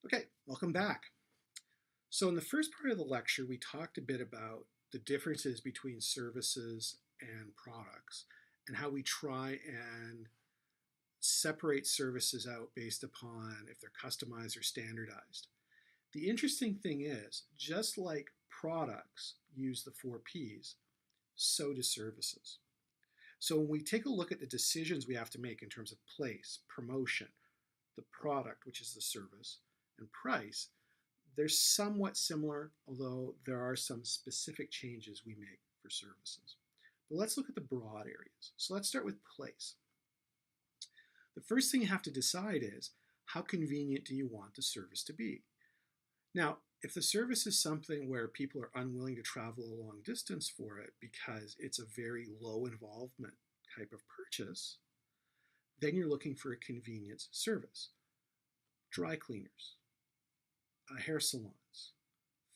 Okay, welcome back. So, in the first part of the lecture, we talked a bit about the differences between services and products and how we try and separate services out based upon if they're customized or standardized. The interesting thing is, just like products use the four P's, so do services. So, when we take a look at the decisions we have to make in terms of place, promotion, the product, which is the service, and price, they're somewhat similar, although there are some specific changes we make for services. But let's look at the broad areas. So let's start with place. The first thing you have to decide is how convenient do you want the service to be? Now, if the service is something where people are unwilling to travel a long distance for it because it's a very low involvement type of purchase, then you're looking for a convenience service. Dry cleaners, hair salons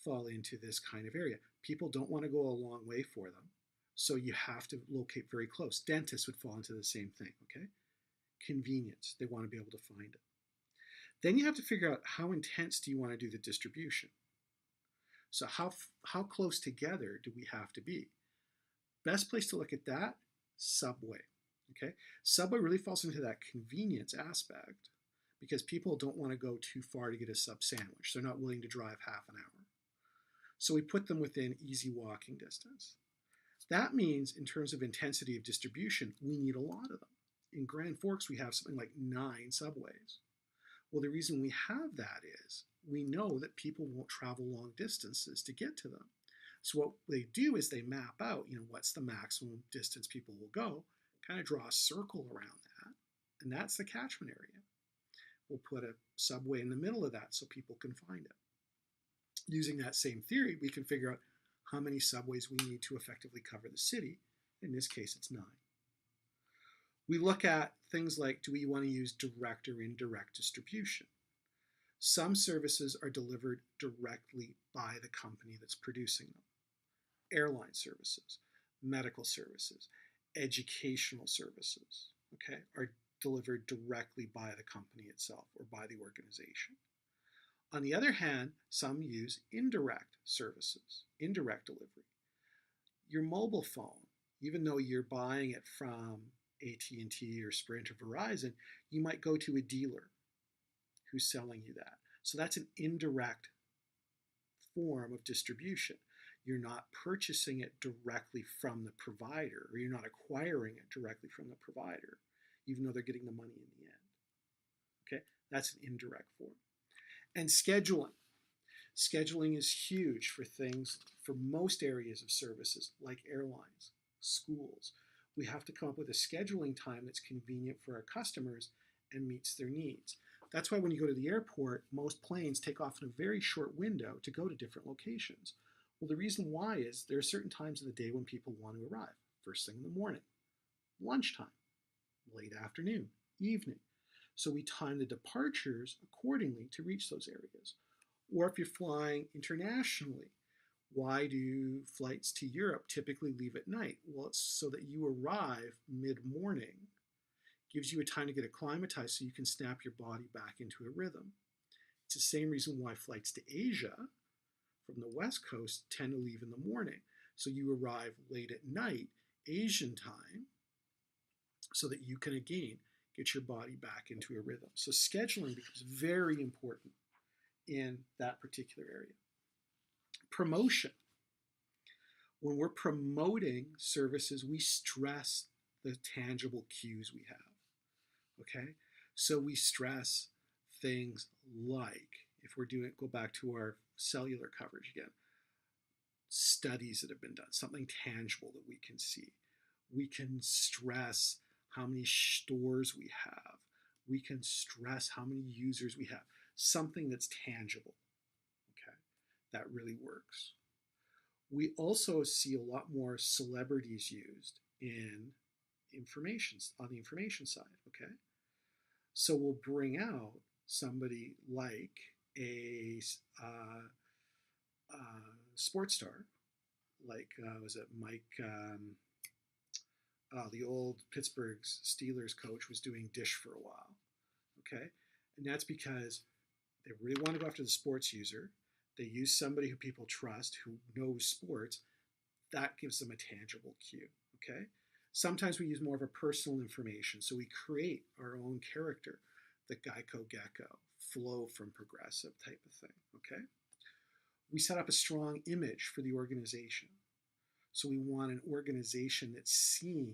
fall into this kind of area. People don't want to go a long way for them, so you have to locate very close. Dentists would fall into the same thing, okay? Convenience, they want to be able to find it. Then you have to figure out how intense do you want to do the distribution. So how close together do we have to be? Best place to look at that, Subway, okay? Subway really falls into that convenience aspect because people don't want to go too far to get a sub sandwich. They're not willing to drive half an hour. So we put them within easy walking distance. That means in terms of intensity of distribution, we need a lot of them. In Grand Forks, we have something like 9 subways. Well, the reason we have that is we know that people won't travel long distances to get to them. So what they do is they map out, what's the maximum distance people will go, kind of draw a circle around that, and that's the catchment area. We'll put a subway in the middle of that so people can find it. Using that same theory, we can figure out how many subways we need to effectively cover the city. In this case, it's 9. We look at things like, do we want to use direct or indirect distribution? Some services are delivered directly by the company that's producing them. Airline services, medical services, educational services, okay, are delivered directly by the company itself or by the organization. On the other hand, some use indirect services, indirect delivery. Your mobile phone, even though you're buying it from AT&T or Sprint or Verizon, you might go to a dealer who's selling you that. So that's an indirect form of distribution. You're not purchasing it directly from the provider, or you're not acquiring it directly from the provider, even though they're getting the money in the end. Okay, that's an indirect form. And scheduling. Scheduling is huge for things, for most areas of services like airlines, schools. We have to come up with a scheduling time that's convenient for our customers and meets their needs. That's why when you go to the airport, most planes take off in a very short window to go to different locations. Well, the reason why is there are certain times of the day when people want to arrive. First thing in the morning, lunchtime, late afternoon, evening. So we time the departures accordingly to reach those areas. Or if you're flying internationally, why do flights to Europe typically leave at night? Well, it's so that you arrive mid-morning, gives you a time to get acclimatized so you can snap your body back into a rhythm. It's the same reason why flights to Asia from the West Coast tend to leave in the morning. So you arrive late at night, Asian time, so that you can again get your body back into a rhythm. So scheduling becomes very important in that particular area. Promotion. When we're promoting services, we stress the tangible cues we have. Okay? So we stress things like, if we're doing, go back to our cellular coverage again, studies that have been done, something tangible that we can see. We can stress how many stores we have. We can stress how many users we have. Something that's tangible, okay, that really works. We also see a lot more celebrities used in information, on the information side, okay? So we'll bring out somebody like a sports star, like, was it Mike, the old Pittsburgh Steelers coach was doing Dish for a while, okay? And that's because They really want to go after the sports user. They use somebody who people trust, who knows sports. That gives them a tangible cue, okay? Sometimes we use more of a personal information, so we create our own character, the Geico Gecko, Flo from Progressive type of thing, okay? We set up a strong image for the organization. So we want an organization that's seen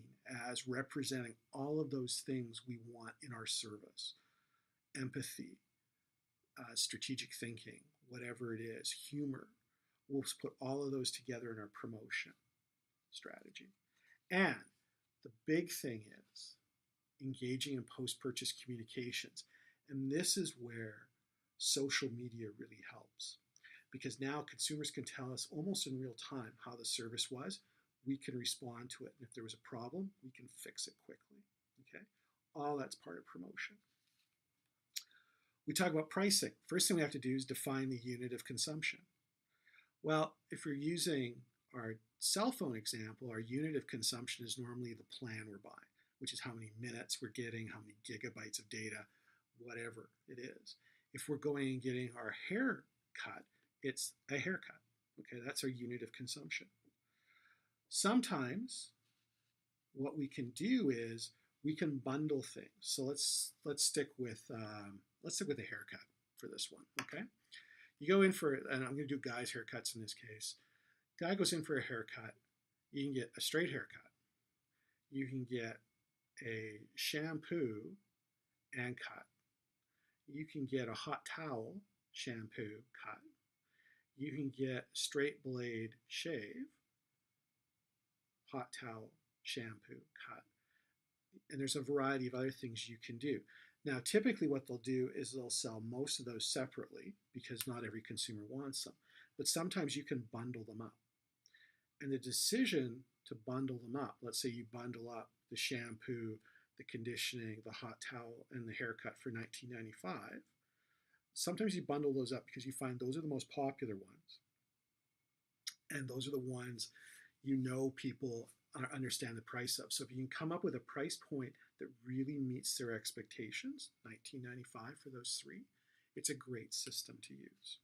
as representing all of those things we want in our service. Empathy, strategic thinking, whatever it is, humor. We'll put all of those together in our promotion strategy. And the big thing is engaging in post-purchase communications. And this is where social media really helps, because now consumers can tell us almost in real time how the service was. We can respond to it. And if there was a problem, we can fix it quickly. Okay? All that's part of promotion. We talk about pricing. First thing we have to do is define the unit of consumption. Well, if you're using our cell phone example, our unit of consumption is normally the plan we're buying, which is how many minutes we're getting, how many gigabytes of data, whatever it is. If we're going and getting our hair cut, it's a haircut. Okay, that's our unit of consumption. Sometimes what we can do is we can bundle things. So let's stick with a haircut for this one. Okay, you go in for, and I'm going to do guys' haircuts in this case. Guy goes in for a haircut. You can get a straight haircut. You can get a shampoo and cut. You can get a hot towel shampoo cut. You can get straight blade shave, hot towel shampoo cut. And there's a variety of other things you can do. Now, typically what they'll do is they'll sell most of those separately because not every consumer wants them. But sometimes you can bundle them up. And the decision to bundle them up, let's say you bundle up the shampoo, the conditioning, the hot towel, and the haircut for $19.95. Sometimes you bundle those up because you find those are the most popular ones. And those are the ones you know people understand the price of. So if you can come up with a price point that really meets their expectations, $19.95 for those three, it's a great system to use.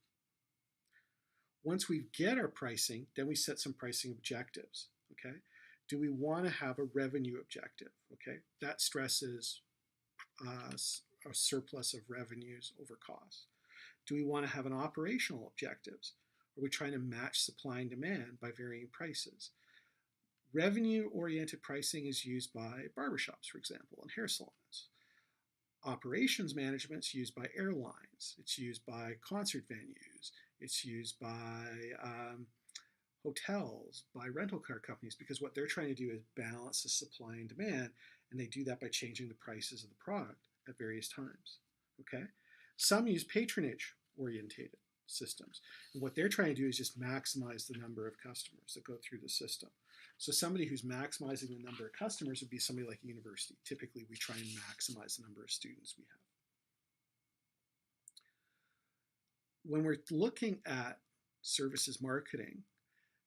Once we get our pricing, then we set some pricing objectives, okay? Do we want to have a revenue objective, okay? That stresses a surplus of revenues over costs. Do we want to have an operational objectives? Are we trying to match supply and demand by varying prices? Revenue-oriented pricing is used by barbershops, for example, and hair salons. Operations management is used by airlines. It's used by concert venues. It's used by hotels, by rental car companies, because what they're trying to do is balance the supply and demand, and they do that by changing the prices of the product at various times. Okay? Some use patronage-orientated systems. And what they're trying to do is just maximize the number of customers that go through the system. So somebody who's maximizing the number of customers would be somebody like a university. Typically, we try and maximize the number of students we have. When we're looking at services marketing,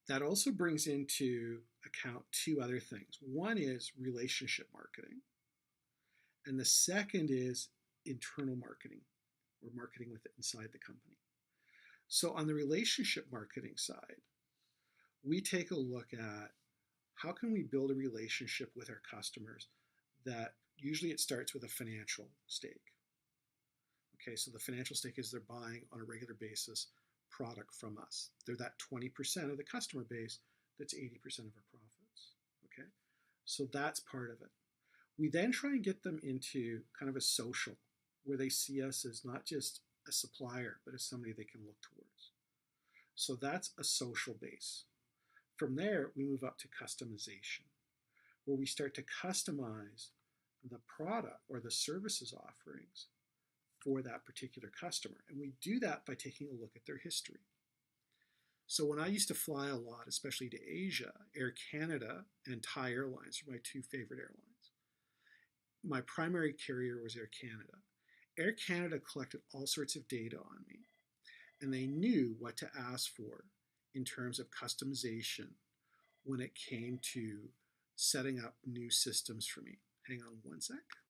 that also brings into account two other things. One is relationship marketing, and the second is internal marketing, or marketing with it inside the company. So on the relationship marketing side, we take a look at how can we build a relationship with our customers that usually it starts with a financial stake. Okay, so the financial stake is they're buying on a regular basis product from us. They're that 20% of the customer base that's 80% of our profits. Okay, so that's part of it. We then try and get them into kind of a social where they see us as not just a supplier, but as somebody they can look towards. So that's a social base. From there, we move up to customization, where we start to customize the product or the services offerings for that particular customer. And we do that by taking a look at their history. So when I used to fly a lot, especially to Asia, Air Canada and Thai Airlines were my two favorite airlines. My primary carrier was Air Canada. Air Canada collected all sorts of data on me, and they knew what to ask for in terms of customization when it came to setting up new systems for me. Hang on one sec.